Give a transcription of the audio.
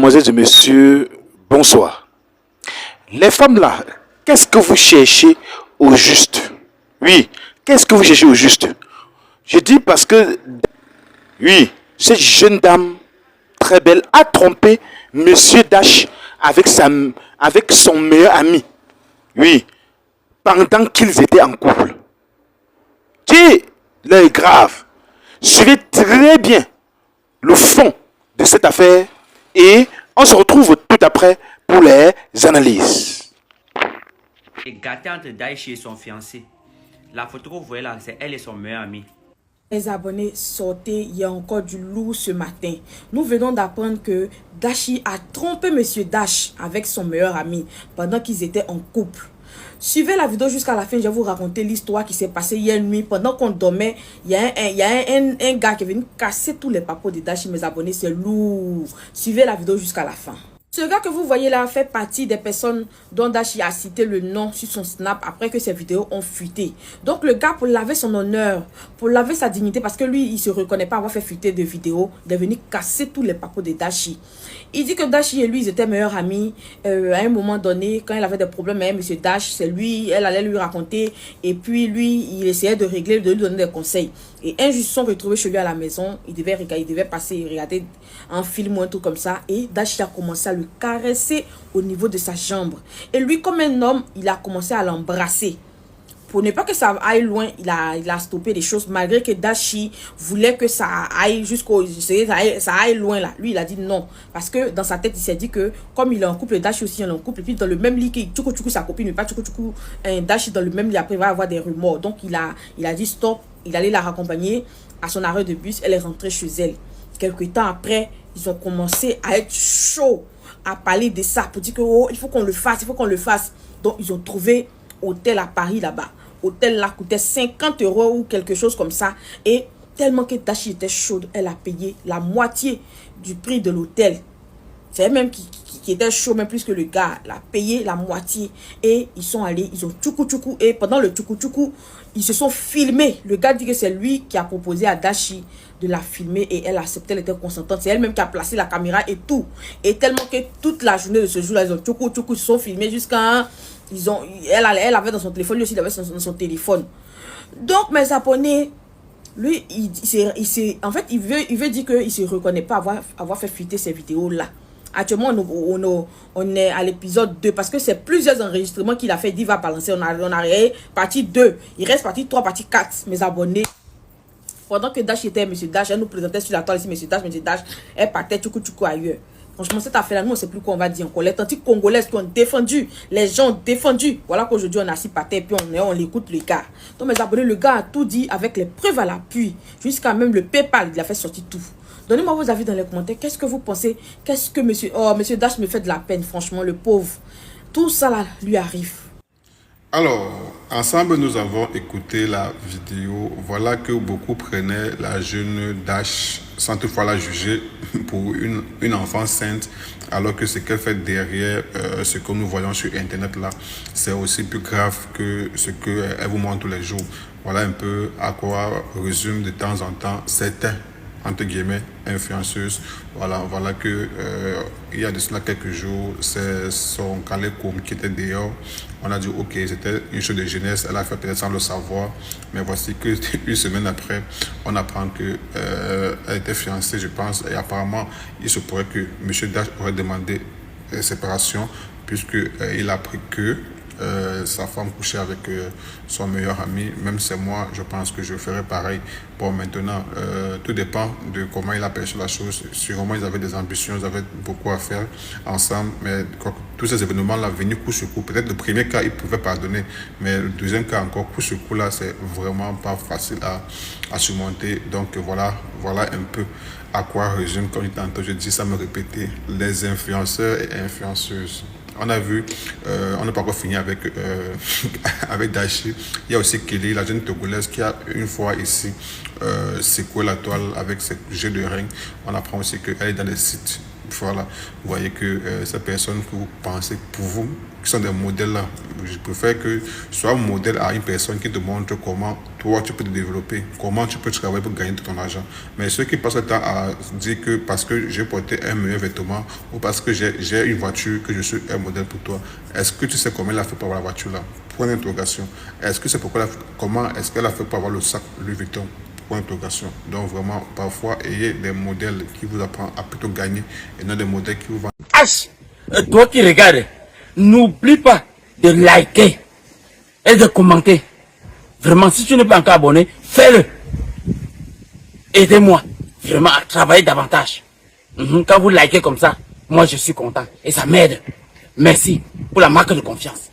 Mesdemoiselles et messieurs, bonsoir. Les femmes là, qu'est-ce que vous cherchez au juste? Oui, qu'est-ce que vous cherchez au juste? Je dis parce que, oui, cette jeune dame très belle a trompé Monsieur Dash avec son meilleur ami. Oui, pendant qu'ils étaient en couple. Qui l'est grave. Suivez très bien le fond de cette affaire et on se retrouve tout après pour les analyses. Et gâté entre Daïchi et son fiancé. La photo que vous voyez là, c'est elle et son meilleur ami. Les abonnés, sortez, il y a encore du lourd ce matin. Nous venons d'apprendre que Dashi a trompé Monsieur Dash avec son meilleur ami pendant qu'ils étaient en couple. Suivez la vidéo jusqu'à la fin, je vais vous raconter l'histoire qui s'est passée hier nuit. Pendant qu'on dormait, il y a un gars qui est venu casser tous les papeaux de Dashi. Mes abonnés, c'est lourd. Suivez la vidéo jusqu'à la fin. Ce gars que vous voyez là fait partie des personnes dont Dashi a cité le nom sur son snap après que ces vidéos ont fuité. Donc le gars, pour laver son honneur, pour laver sa dignité, parce que lui, il ne se reconnaît pas avoir fait fuiter des vidéos, il est venu casser tous les papeaux de Dashi. Il dit que Dashi et lui, ils étaient meilleurs amis. À un moment donné, quand il avait des problèmes avec M. Dash, c'est lui, elle allait lui raconter. Et puis lui, il essayait de régler, de lui donner des conseils. Et un jour, ils se sont retrouvés chez lui à la maison. Il devait passer, regarder un film ou un truc comme ça. Et Dashi a commencé à le caresser au niveau de sa jambe. Et lui, comme un homme, il a commencé à l'embrasser. Pour ne pas que ça aille loin, il a stoppé les choses, malgré que Dashi voulait que ça aille ça aille loin là. Lui, il a dit non. Parce que dans sa tête, il s'est dit que comme il est en couple, Dashi aussi est en couple, et puis dans le même lit, que sa copine, mais pas Dashi dans le même lit, après il va avoir des remords. Donc il a dit stop, il allait la raccompagner à son arrêt de bus, elle est rentrée chez elle. Quelque temps après, ils ont commencé à être chauds, à parler de ça, pour dire que oh, il faut qu'on le fasse, il faut qu'on le fasse. Donc ils ont trouvé hôtel à Paris là-bas. Hôtel là coûtait 50 € ou quelque chose comme ça. Et tellement que Dashi était chaude, elle a payé la moitié du prix de l'hôtel. C'est elle même qui était chaud, même plus que le gars. Elle a payé la moitié. Et ils sont allés, ils ont tchoukou. Et pendant le tchoukou, ils se sont filmés. Le gars dit que c'est lui qui a proposé à Dashi de la filmer. Et elle a accepté, elle était consentante. C'est elle-même qui a placé la caméra et tout. Et tellement que toute la journée de ce jour-là, ils ont tchoukou, ils se sont filmés jusqu'à... Elle avait dans son téléphone, lui aussi il avait dans son téléphone. Donc mes abonnés, lui en fait il veut dire qu'il ne se reconnaît pas avoir fait fuiter ces vidéos là. Actuellement on est à l'épisode 2 parce que c'est plusieurs enregistrements qu'il a fait. Il va balancer, on a partie 2, il reste partie 3, partie 4. Mes abonnés, pendant que Dash était M. Dash, elle nous présentait sur la toile ici M. Dash, elle partait tchoukou ailleurs. Franchement, cette affaire-là, nous, on ne sait plus quoi on va dire encore. Les tantes congolaises qui ont défendu, les gens ont défendu. Voilà qu'aujourd'hui, on est assis par terre, puis on l'écoute, le gars. Donc, mes abonnés, le gars a tout dit avec les preuves à l'appui. Jusqu'à même le PayPal, il a fait sortir tout. Donnez-moi vos avis dans les commentaires. Qu'est-ce que vous pensez? Qu'est-ce que monsieur... Oh, monsieur Dash me fait de la peine, franchement, le pauvre. Tout ça, là, lui arrive. Alors, ensemble, nous avons écouté la vidéo. Voilà que beaucoup prenaient la jeune Dash sans toutefois la juger pour une enfant sainte, alors que ce qu'elle fait derrière ce que nous voyons sur Internet là, c'est aussi plus grave que ce qu'elle vous montre tous les jours. Voilà un peu à quoi résume de temps en temps certains, entre guillemets, influenceuses. Voilà que il y a de cela quelques jours, c'est son Calais Koum qui était dehors. On a dit ok, c'était une chose de jeunesse, elle a fait peut-être sans le savoir, mais voici que une semaine après, on apprend que elle était fiancée, je pense, et apparemment il se pourrait que M. Dash aurait demandé séparation, puisque il a appris que sa femme couchait avec son meilleur ami. Même c'est moi, je pense que je ferais pareil. Bon, maintenant, tout dépend de comment il a perçu la chose. Sûrement, ils avaient des ambitions, ils avaient beaucoup à faire ensemble, mais tous ces événements-là venus coup sur coup. Peut-être le premier cas, il pouvait pardonner, mais le deuxième cas encore, coup sur coup, là, c'est vraiment pas facile à surmonter. Donc voilà un peu à quoi résume, comme tantôt je dis, ça me répétait, les influenceurs et influenceuses. On a vu, on n'a pas encore fini avec, avec Dashi. Il y a aussi Kelly, la jeune Togolaise, qui a une fois ici secoué la toile avec ce jeu de ring. On apprend aussi qu'elle est dans les sites Voilà, vous voyez que ces personnes que vous pensez pour vous, qui sont des modèles là, je préfère que soit un modèle à une personne qui te montre comment toi tu peux te développer, comment tu peux travailler pour gagner de ton argent. Mais ceux qui passent le temps à dire que parce que j'ai porté un meilleur vêtement ou parce que j'ai une voiture que je suis un modèle pour toi, est-ce que tu sais comment elle a fait pour avoir la voiture là? Point d'interrogation. Est-ce que c'est pourquoi comment est-ce qu'elle a fait pour avoir le sac Louis Vuitton? Point d'interrogation. Donc vraiment, parfois, ayez des modèles qui vous apprennent à plutôt gagner et non des modèles qui vous vendent. H, toi qui regardes, n'oublie pas de liker et de commenter. Vraiment, si tu n'es pas encore abonné, fais-le. Aidez-moi vraiment à travailler davantage. Quand vous likez comme ça, moi je suis content et ça m'aide. Merci pour la marque de confiance.